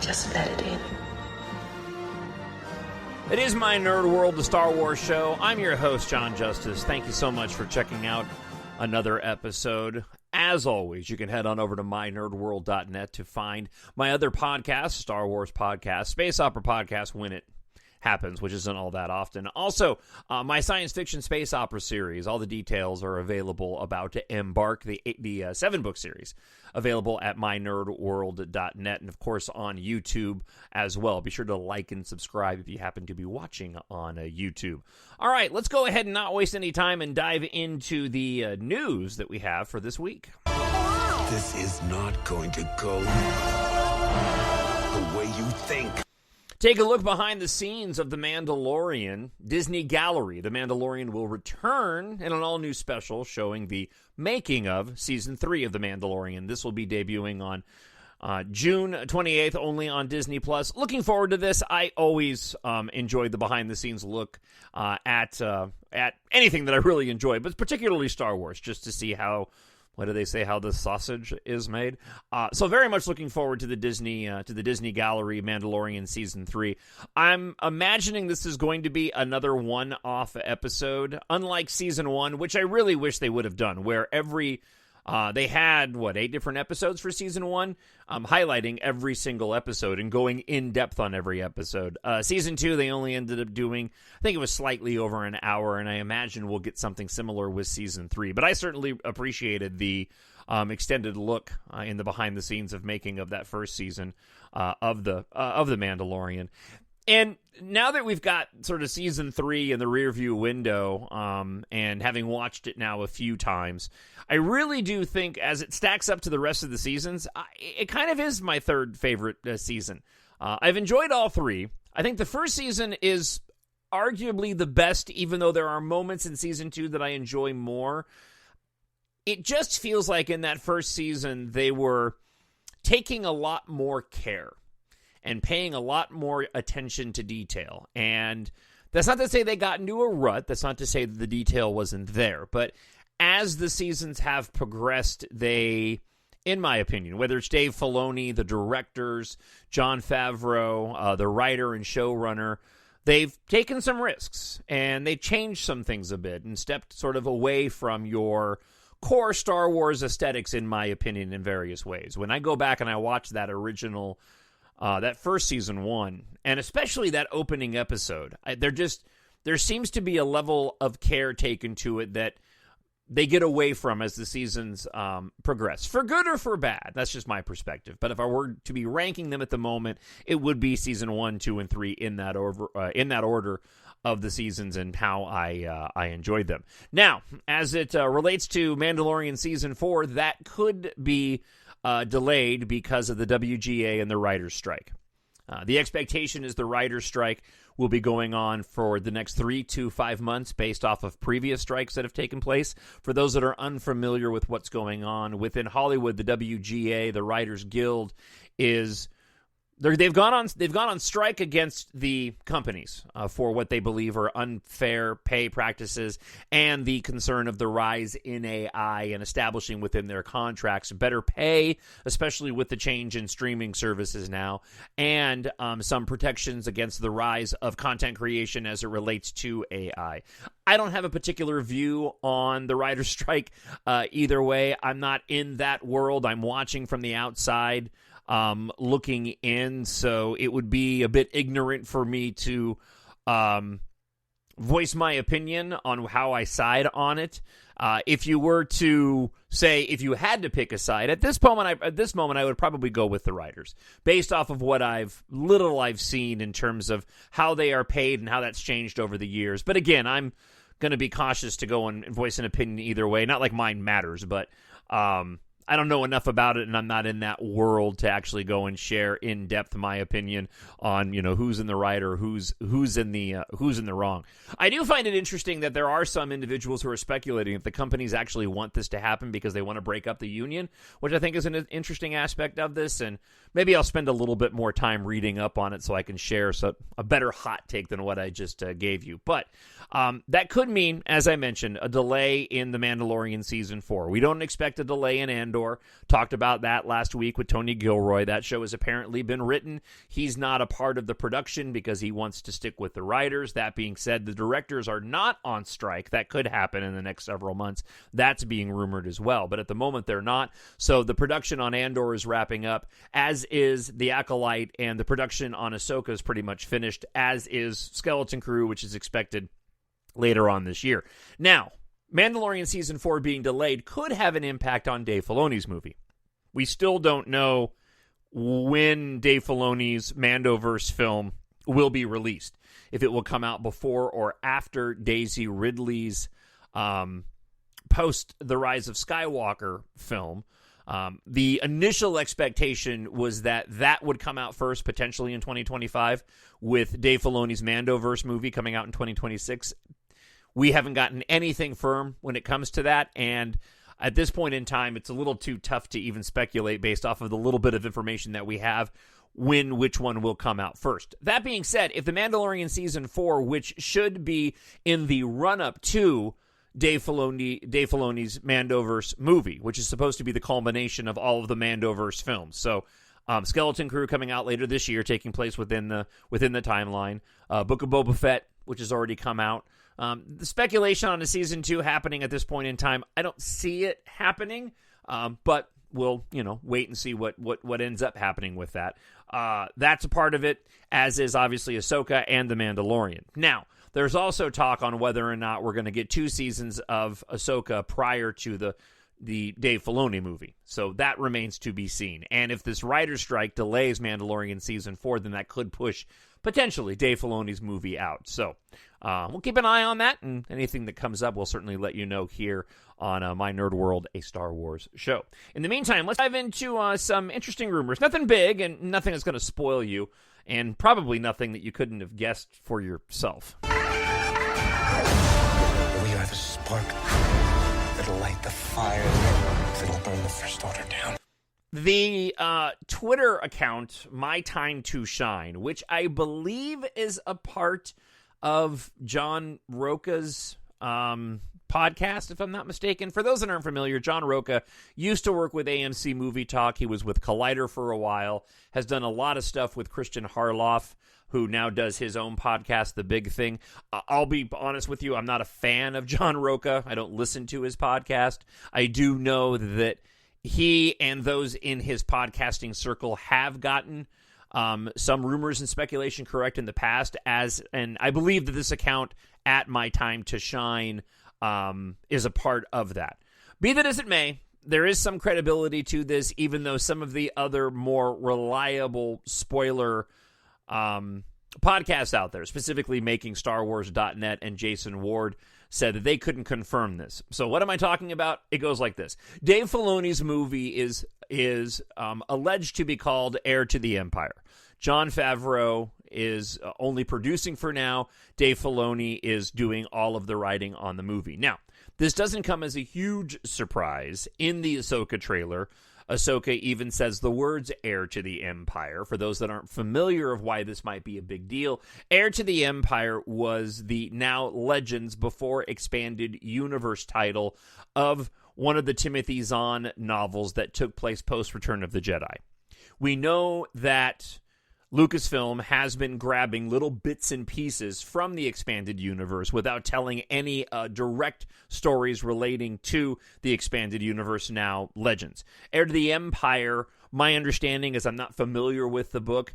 Just let it in. It is My Nerd World, the Star Wars show. I'm your host, Jon Justice. Thank you so much for checking out another episode. As always, you can head on over to mynerdworld.net to find my other podcast, Star Wars podcast, Space Opera podcast, when it happens, which isn't all that often. Also, my science fiction space opera series, all the details are available about EMBARK, the 7-book series, available at mynerdworld.net, and of course on YouTube as well. Be sure to like and subscribe if you happen to be watching on YouTube. All right, let's go ahead and not waste any time and dive into the news that we have for this week. This is not going to go the way you think. Take a look behind the scenes of The Mandalorian. Disney Gallery. The Mandalorian will return in an all-new special showing the making of Season 3 of The Mandalorian. This will be debuting on June 28th, only on Disney+. Looking forward to this. I always enjoyed the behind-the-scenes look at anything that I really enjoy, but particularly Star Wars, just to see how... What do they say? How the sausage is made. So very much looking forward to the Disney Gallery Mandalorian Season 3. I'm imagining this is going to be another one-off episode, unlike Season 1, which I really wish they would have done, where they had, 8 different episodes for Season 1, highlighting every single episode and going in-depth on every episode. Season 2, they only ended up doing, I think it was slightly over an hour, and I imagine we'll get something similar with Season 3. But I certainly appreciated the extended look in the behind-the-scenes of making of that first season of the Mandalorian. And now that we've got sort of Season 3 in the rearview window, and having watched it now a few times, I really do think, as it stacks up to the rest of the seasons, it kind of is my third favorite season. I've enjoyed all 3. I think the first season is arguably the best, even though there are moments in Season 2 that I enjoy more. It just feels like in that first season, they were taking a lot more care and paying a lot more attention to detail. And that's not to say they got into a rut. That's not to say that the detail wasn't there. But as the seasons have progressed, they, in my opinion, whether it's Dave Filoni, the directors, Jon Favreau, the writer and showrunner, they've taken some risks. And they changed some things a bit and stepped sort of away from your core Star Wars aesthetics, in my opinion, in various ways. When I go back and I watch that original... that first Season 1, and especially that opening episode, there seems to be a level of care taken to it that they get away from as the seasons progress, for good or for bad. That's just my perspective. But if I were to be ranking them at the moment, it would be Season 1, 2, and 3 in that order of the seasons and how I enjoyed them. Now, as it relates to Mandalorian Season 4, that could be delayed because of the WGA and the writer's strike. The expectation is the writer's strike will be going on for the next 3 to 5 months based off of previous strikes that have taken place. For those that are unfamiliar with what's going on, within Hollywood, the WGA, the Writers Guild, is... They've gone on strike against the companies for what they believe are unfair pay practices and the concern of the rise in AI and establishing within their contracts better pay, especially with the change in streaming services now, and some protections against the rise of content creation as it relates to AI. I don't have a particular view on the writer's strike either way. I'm not in that world. I'm watching from the outside. Looking in, so it would be a bit ignorant for me to voice my opinion on how I side on it. If you were to say, if you had to pick a side, at this moment I would probably go with the writers, based off of what I've seen in terms of how they are paid and how that's changed over the years. But again, I'm going to be cautious to go and voice an opinion either way. Not like mine matters, but I don't know enough about it, and I'm not in that world to actually go and share in depth my opinion on, who's in the right or who's in the wrong. I do find it interesting that there are some individuals who are speculating if the companies actually want this to happen because they want to break up the union, which I think is an interesting aspect of this. And maybe I'll spend a little bit more time reading up on it so I can share a better hot take than what I just gave you. But that could mean, as I mentioned, a delay in The Mandalorian Season 4. We don't expect a delay in Andor. Andor. Talked about that last week with Tony Gilroy. That show has apparently been written. He's not a part of the production because he wants to stick with the writers. That being said, the directors are not on strike. That could happen in the next several months. That's being rumored as well. But at the moment, they're not. So the production on Andor is wrapping up, as is The Acolyte, and the production on Ahsoka is pretty much finished, as is Skeleton Crew, which is expected later on this year. Now, Mandalorian Season 4 being delayed could have an impact on Dave Filoni's movie. We still don't know when Dave Filoni's Mando-Verse film will be released. If it will come out before or after Daisy Ridley's post The Rise of Skywalker film. The initial expectation was that would come out first, potentially in 2025, with Dave Filoni's Mando-Verse movie coming out in 2026. We haven't gotten anything firm when it comes to that, and at this point in time, it's a little too tough to even speculate based off of the little bit of information that we have which one will come out first. That being said, if The Mandalorian Season 4, which should be in the run-up to Dave Filoni's Mando-Verse movie, which is supposed to be the culmination of all of the Mando-Verse films. So, Skeleton Crew coming out later this year, taking place within the timeline. Book of Boba Fett, which has already come out. The speculation on a Season 2 happening at this point in time, I don't see it happening, but we'll, wait and see what ends up happening with that. That's a part of it, as is obviously Ahsoka and The Mandalorian. Now, there's also talk on whether or not we're going to get 2 seasons of Ahsoka prior to the Dave Filoni movie. So that remains to be seen. And if this writer's strike delays Mandalorian Season 4, then that could push, potentially, Dave Filoni's movie out. So we'll keep an eye on that, and anything that comes up, we'll certainly let you know here on My Nerd World, a Star Wars show. In the meantime, let's dive into some interesting rumors. Nothing big, and nothing that's going to spoil you, and probably nothing that you couldn't have guessed for yourself. We are the spark that'll light the fire that'll burn the First Order down. The Twitter account, My Time to Shine, which I believe is a part of John Roca's podcast, if I'm not mistaken. For those that aren't familiar, John Roca used to work with AMC Movie Talk. He was with Collider for a while, has done a lot of stuff with Christian Harloff, who now does his own podcast, The Big Thing. I'll be honest with you, I'm not a fan of John Roca. I don't listen to his podcast. I do know that he and those in his podcasting circle have gotten some rumors and speculation correct in the past, and I believe that this account, at My Time to Shine, is a part of that. Be that as it may, there is some credibility to this, even though some of the other more reliable spoiler podcasts out there, specifically MakingStarWars.net and Jason Ward, said that they couldn't confirm this. So what am I talking about? It goes like this. Dave Filoni's movie is alleged to be called Heir to the Empire. Jon Favreau is only producing for now. Dave Filoni is doing all of the writing on the movie. Now, this doesn't come as a huge surprise. In the Ahsoka trailer, Ahsoka even says the words Heir to the Empire. For those that aren't familiar of why this might be a big deal, Heir to the Empire was the now Legends before Expanded Universe title of one of the Timothy Zahn novels that took place post Return of the Jedi. We know that Lucasfilm has been grabbing little bits and pieces from the Expanded Universe without telling any direct stories relating to the Expanded Universe, now Legends. Heir to the Empire, my understanding is, I'm not familiar with the book,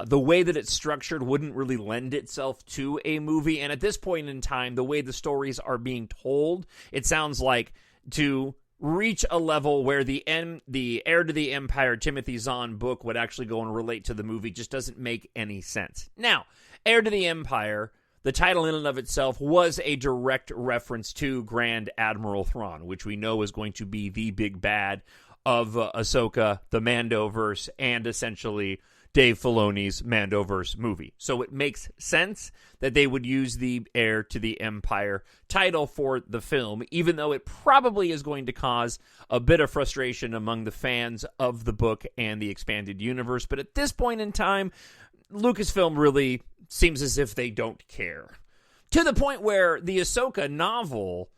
the way that it's structured wouldn't really lend itself to a movie, and at this point in time, the way the stories are being told, it sounds like to reach a level where the Heir to the Empire Timothy Zahn book would actually go and relate to the movie just doesn't make any sense. Now, Heir to the Empire, the title in and of itself, was a direct reference to Grand Admiral Thrawn, which we know is going to be the big bad of Ahsoka, the Mando-Verse, and essentially Dave Filoni's Mando-Verse movie. So it makes sense that they would use the Heir to the Empire title for the film, even though it probably is going to cause a bit of frustration among the fans of the book and the Expanded Universe. But at this point in time, Lucasfilm really seems as if they don't care. To the point where the Ahsoka novel,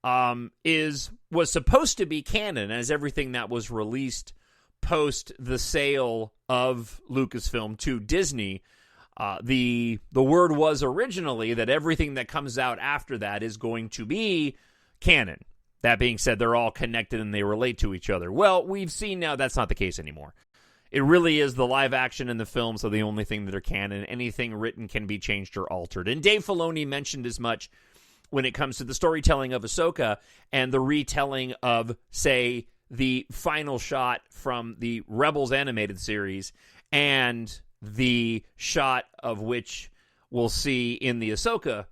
was supposed to be canon, as everything that was released post the sale of Lucasfilm to Disney. The word was originally that everything that comes out after that is going to be canon. That being said, they're all connected and they relate to each other. Well, we've seen now that's not the case anymore. It really is the live action and the films are the only thing that are canon. Anything written can be changed or altered. And Dave Filoni mentioned as much when it comes to the storytelling of Ahsoka and the retelling of, say, the final shot from the Rebels animated series and the shot of which we'll see in the Ahsoka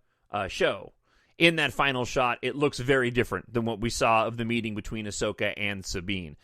show. In that final shot, it looks very different than what we saw of the meeting between Ahsoka and Sabine.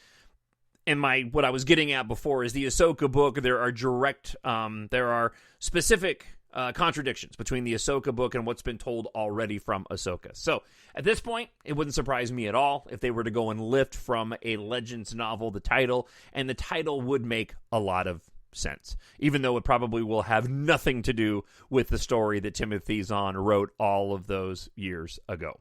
And what I was getting at before is the Ahsoka book. There are specific contradictions between the Ahsoka book and what's been told already from Ahsoka. So at this point, it wouldn't surprise me at all if they were to go and lift from a Legends novel the title, and the title would make a lot of sense, even though it probably will have nothing to do with the story that Timothy Zahn wrote all of those years ago.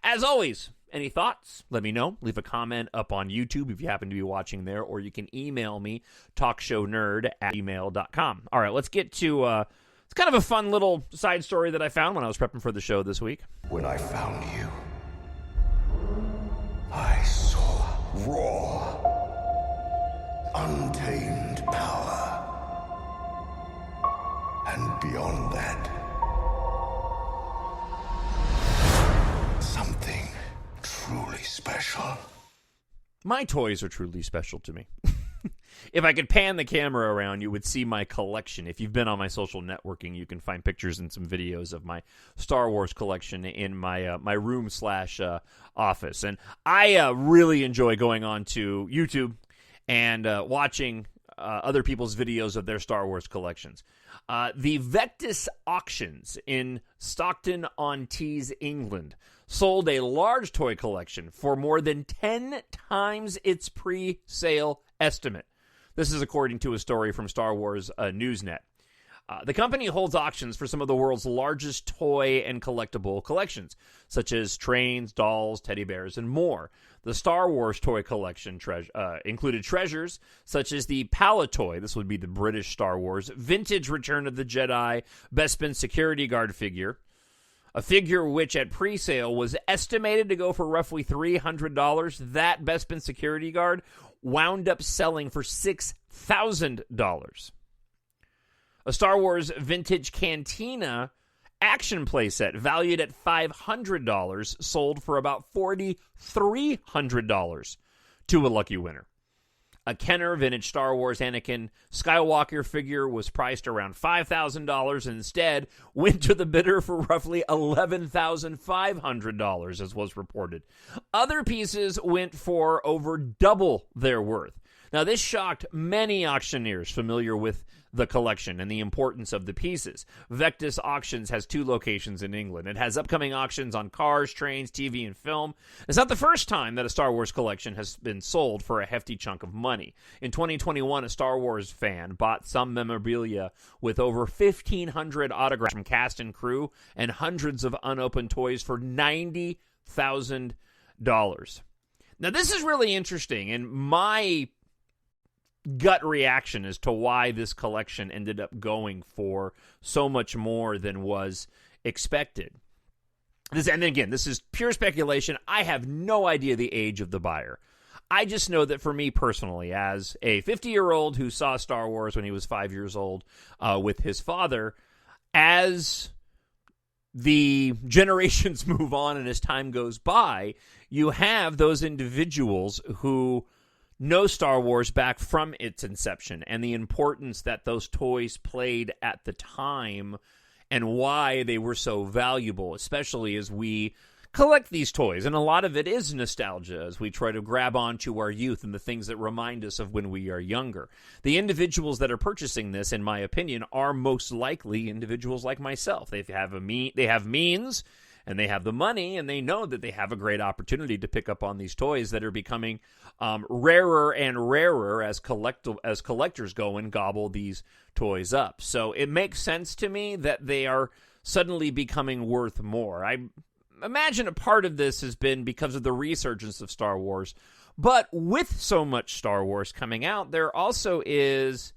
As always, any thoughts? Let me know. Leave a comment up on YouTube if you happen to be watching there, or you can email me, talkshownerd@gmail.com. All right, let's get to it's kind of a fun little side story that I found when I was prepping for the show this week. When I found you, I saw raw, untamed power. And beyond that, something truly special. My toys are truly special to me. If I could pan the camera around, you would see my collection. If you've been on my social networking, you can find pictures and some videos of my Star Wars collection in my my room / office. And I really enjoy going on to YouTube and watching other people's videos of their Star Wars collections. The Vectis auctions in Stockton-on-Tees, England, sold a large toy collection for more than 10 times its pre-sale estimate. This is according to a story from Star Wars Newsnet. The company holds auctions for some of the world's largest toy and collectible collections, such as trains, dolls, teddy bears, and more. The Star Wars toy collection included treasures such as the Palatoy, this would be the British Star Wars, vintage Return of the Jedi Bespin security guard figure, a figure which at pre-sale was estimated to go for roughly $300. That Bespin security guard wound up selling for $6,000. A Star Wars vintage Cantina action playset valued at $500 sold for about $4,300 to a lucky winner. A Kenner vintage Star Wars Anakin Skywalker figure was priced around $5,000 and instead went to the bidder for roughly $11,500, as was reported. Other pieces went for over double their worth. Now, this shocked many auctioneers familiar with the collection and the importance of the pieces. Vectis Auctions has 2 locations in England. It has upcoming auctions on cars, trains, TV, and film. It's not the first time that a Star Wars collection has been sold for a hefty chunk of money. In 2021, a Star Wars fan bought some memorabilia with over 1,500 autographs from cast and crew and hundreds of unopened toys for $90,000. Now, this is really interesting, and my gut reaction as to why this collection ended up going for so much more than was expected. And again, this is pure speculation. I have no idea the age of the buyer. I just know that for me personally, as a 50-year-old who saw Star Wars when he was 5 years old with his father, as the generations move on and as time goes by, you have those individuals who know Star Wars back from its inception and the importance that those toys played at the time and why they were so valuable, especially as we collect these toys. And a lot of it is nostalgia as we try to grab onto our youth and the things that remind us of when we are younger. The individuals that are purchasing this, in my opinion, are most likely individuals like myself. They have means, and they have the money, and they know that they have a great opportunity to pick up on these toys that are becoming rarer and rarer as collectors go and gobble these toys up. So it makes sense to me that they are suddenly becoming worth more. imagine a part of this has been because of the resurgence of Star Wars. But with so much Star Wars coming out, there also is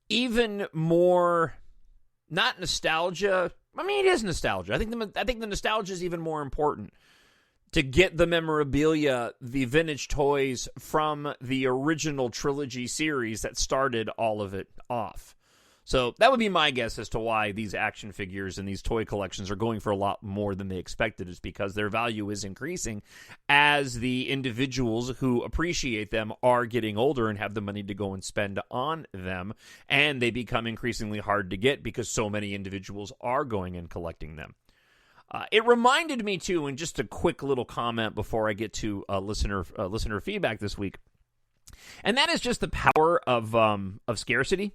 even more, not nostalgia. I mean, it is nostalgia. I think the nostalgia is even more important. To get the memorabilia, the vintage toys from the original trilogy series that started all of it off. So that would be my guess as to why these action figures and these toy collections are going for a lot more than they expected, is because their value is increasing as the individuals who appreciate them are getting older and have the money to go and spend on them, and they become increasingly hard to get because so many individuals are going and collecting them. It reminded me, too, and just a quick little comment before I get to listener feedback this week, and that is just the power of scarcity.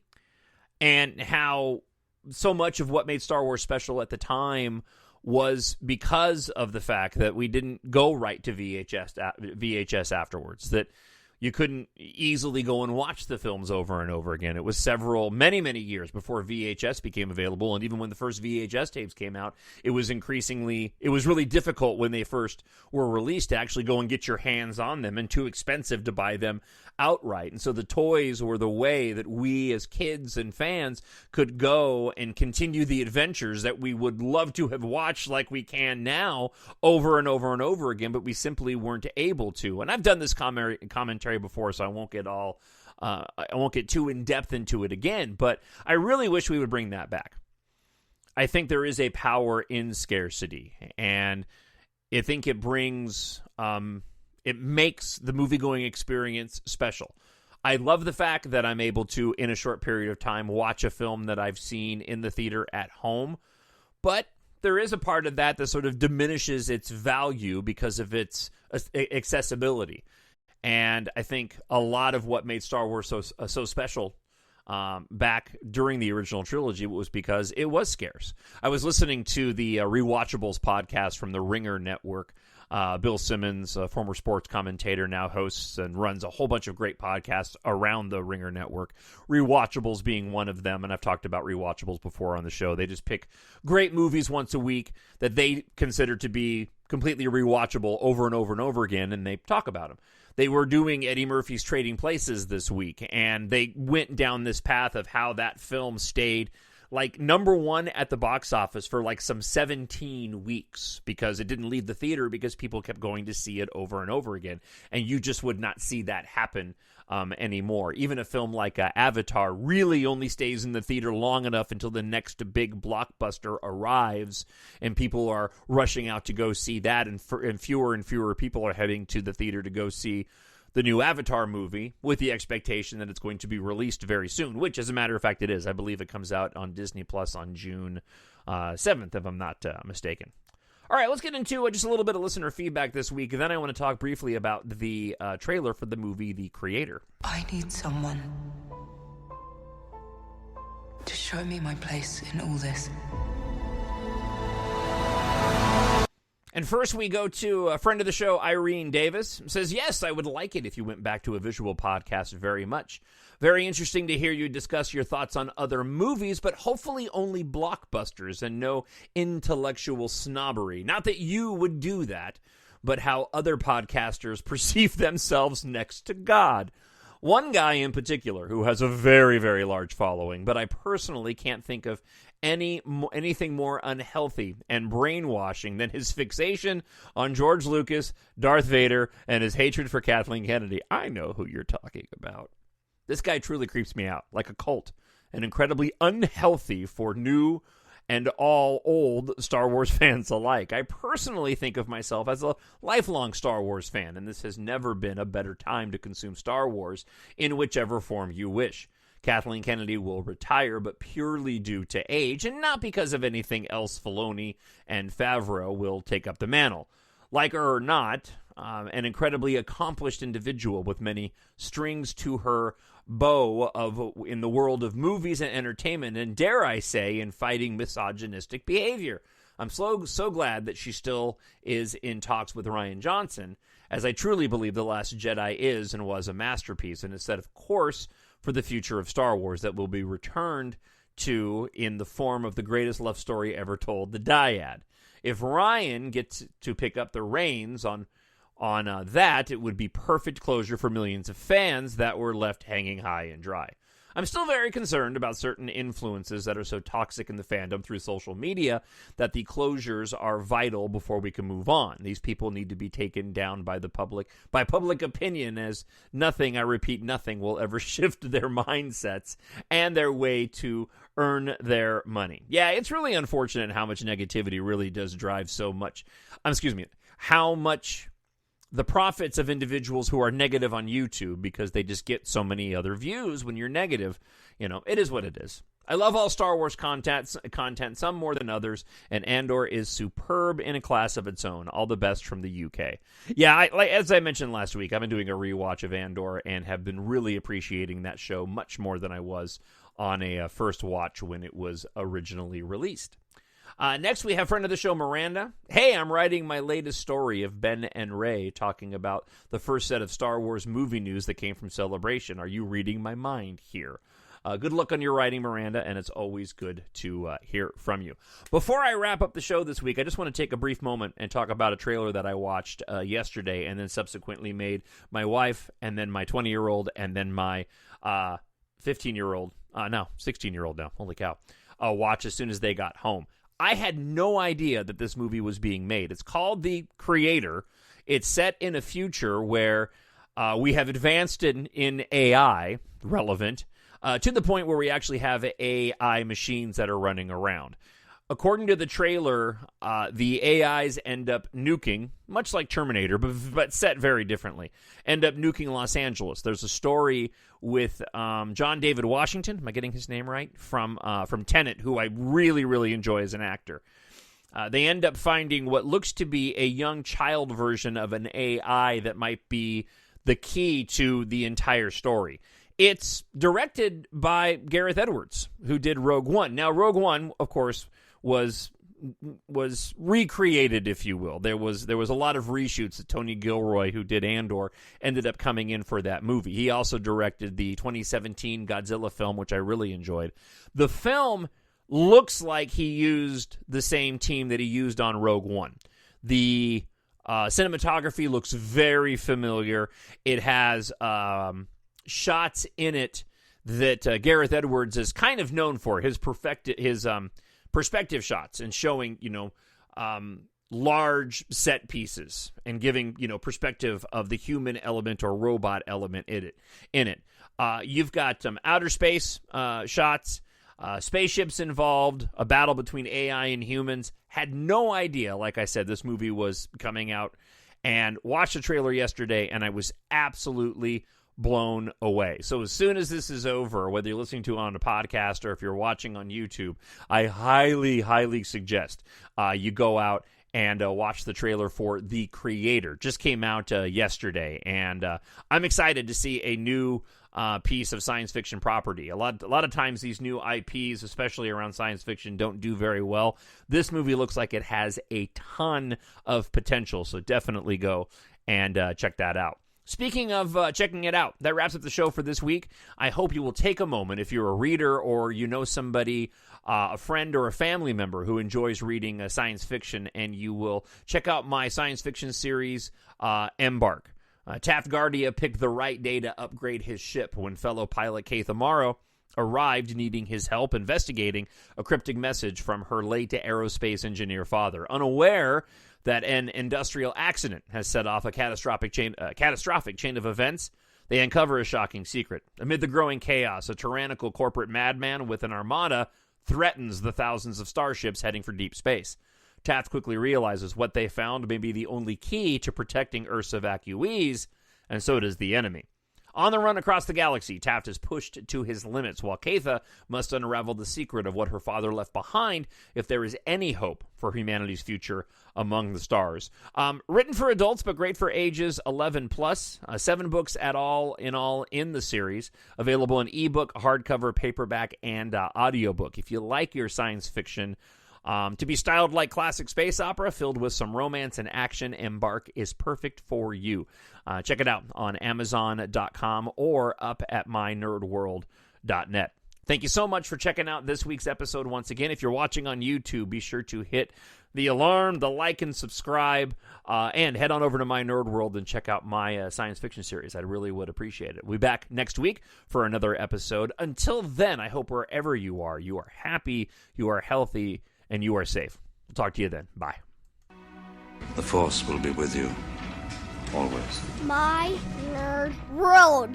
And how so much of what made Star Wars special at the time was because of the fact that we didn't go right to VHS afterwards, that you couldn't easily go and watch the films over and over again. It was many years before VHS became available, and even when the first VHS tapes came out, it was really difficult when they first were released to actually go and get your hands on them, and too expensive to buy them outright. And so the toys were the way that we as kids and fans could go and continue the adventures that we would love to have watched like we can now over and over and over again, but we simply weren't able to. And I've done this commentary before, so I won't get too in depth into it again, but I really wish we would bring that back. I think there is a power in scarcity, and I think it brings it makes the movie-going experience special. I love the fact that I'm able to, in a short period of time, watch a film that I've seen in the theater at home, but there is a part of that that sort of diminishes its value because of its accessibility. And I think a lot of what made Star Wars so special back during the original trilogy was because it was scarce. I was listening to the Rewatchables podcast from the Ringer Network. Bill Simmons, a former sports commentator, now hosts and runs a whole bunch of great podcasts around the Ringer Network, Rewatchables being one of them, and I've talked about Rewatchables before on the show. They just pick great movies once a week that they consider to be completely rewatchable over and over and over again, and they talk about them. They were doing Eddie Murphy's Trading Places this week, and they went down this path of how that film stayed like number one at the box office for like some 17 weeks because it didn't leave the theater because people kept going to see it over and over again. And you just would not see that happen anymore. Even a film like Avatar really only stays in the theater long enough until the next big blockbuster arrives and people are rushing out to go see that, and fewer people are heading to the theater to go see the new Avatar movie with the expectation that it's going to be released very soon, which, as a matter of fact, it is. I believe it comes out on Disney Plus on June 7th, if I'm not mistaken. All right, let's get into just a little bit of listener feedback this week, and then I want to talk briefly about the trailer for the movie The Creator. I need someone to show me my place in all this. And first we go to a friend of the show, Irene Davis, says, yes, I would like it if you went back to a visual podcast very much. Very interesting to hear you discuss your thoughts on other movies, but hopefully only blockbusters and no intellectual snobbery. Not that you would do that, but how other podcasters perceive themselves next to God. One guy in particular who has a very, very large following, but I personally can't think of anything more unhealthy and brainwashing than his fixation on George Lucas, Darth Vader, and his hatred for Kathleen Kennedy. I know who you're talking about. This guy truly creeps me out, like a cult, and incredibly unhealthy for new and all old Star Wars fans alike. I personally think of myself as a lifelong Star Wars fan, and this has never been a better time to consume Star Wars in whichever form you wish. Kathleen Kennedy will retire, but purely due to age, and not because of anything else. Filoni and Favreau will take up the mantle. Like her or not, an incredibly accomplished individual with many strings to her bow in the world of movies and entertainment, and dare I say, in fighting misogynistic behavior. I'm so glad that she still is in talks with Rian Johnson, as I truly believe The Last Jedi is and was a masterpiece, and is set, of course, for the future of Star Wars that will be returned to in the form of the greatest love story ever told, The Dyad. If Ryan gets to pick up the reins on that, it would be perfect closure for millions of fans that were left hanging high and dry. I'm still very concerned about certain influences that are so toxic in the fandom through social media that the closures are vital before we can move on. These people need to be taken down by public opinion, as nothing, I repeat, nothing will ever shift their mindsets and their way to earn their money. Yeah, it's really unfortunate how much negativity really does drive so much, how much the profits of individuals who are negative on YouTube, because they just get so many other views when you're negative. It is what it is. I love all Star Wars content, some more than others, and Andor is superb in a class of its own. All the best from the UK. Yeah, as I mentioned last week, I've been doing a rewatch of Andor and have been really appreciating that show much more than I was on a first watch when it was originally released. Next, we have friend of the show, Miranda. Hey, I'm writing my latest story of Ben and Ray, talking about the first set of Star Wars movie news that came from Celebration. Are you reading my mind here? Good luck on your writing, Miranda, and it's always good to hear from you. Before I wrap up the show this week, I just want to take a brief moment and talk about a trailer that I watched yesterday and then subsequently made my wife and then my 20-year-old and then my 16-year-old now, holy cow, watch as soon as they got home. I had no idea that this movie was being made. It's called The Creator. It's set in a future where we have advanced in AI, relevant, to the point where we actually have AI machines that are running around. According to the trailer, the AIs end up nuking, much like Terminator, but set very differently, end up nuking Los Angeles. There's a story with John David Washington, am I getting his name right, from Tenet, who I really, really enjoy as an actor. They end up finding what looks to be a young child version of an AI that might be the key to the entire story. It's directed by Gareth Edwards, who did Rogue One. Now, Rogue One, of course, was recreated, if you will. There was a lot of reshoots that Tony Gilroy, who did Andor, ended up coming in for that movie. He also directed the 2017 Godzilla film, which I really enjoyed. The film looks like he used the same team that he used on Rogue One. The cinematography looks very familiar. It has shots in it that Gareth Edwards is kind of known for, his perspective shots and showing, large set pieces and giving, perspective of the human element or robot element in it. You've got some outer space shots, spaceships involved, a battle between AI and humans. Had no idea, like I said, this movie was coming out, and watched the trailer yesterday, and I was absolutely blown away. So as soon as this is over, whether you're listening to it on a podcast or if you're watching on YouTube, I highly, highly suggest you go out and watch the trailer for The Creator. Just came out yesterday, and I'm excited to see a new piece of science fiction property. A lot of times these new IPs, especially around science fiction, don't do very well. This movie looks like it has a ton of potential, so definitely go and check that out. Speaking of checking it out, that wraps up the show for this week. I hope you will take a moment, if you're a reader or you know somebody, a friend or a family member who enjoys reading science fiction, and you will check out my science fiction series, EMBARK. Taft Guardia picked the right day to upgrade his ship when fellow pilot Keith Amaro arrived needing his help investigating a cryptic message from her late aerospace engineer father. Unaware that an industrial accident has set off a catastrophic chain of events, they uncover a shocking secret. Amid the growing chaos, a tyrannical corporate madman with an armada threatens the thousands of starships heading for deep space. Taft quickly realizes what they found may be the only key to protecting Earth's evacuees, and so does the enemy. On the run across the galaxy, Taft is pushed to his limits, while Keitha must unravel the secret of what her father left behind if there is any hope for humanity's future among the stars. Written for adults, but great for ages 11 plus. 7 books in the series. Available in ebook, hardcover, paperback, and audiobook. If you like your science fiction to be styled like classic space opera, filled with some romance and action, EMBARK is perfect for you. Check it out on Amazon.com or up at mynerdworld.net. Thank you so much for checking out this week's episode once again. If you're watching on YouTube, be sure to hit the alarm, the like, and subscribe, and head on over to my Nerd World and check out my science fiction series. I really would appreciate it. We'll be back next week for another episode. Until then, I hope wherever you are happy, you are healthy, and you are safe. We'll talk to you then. Bye. The Force will be with you, always. My Nerd World.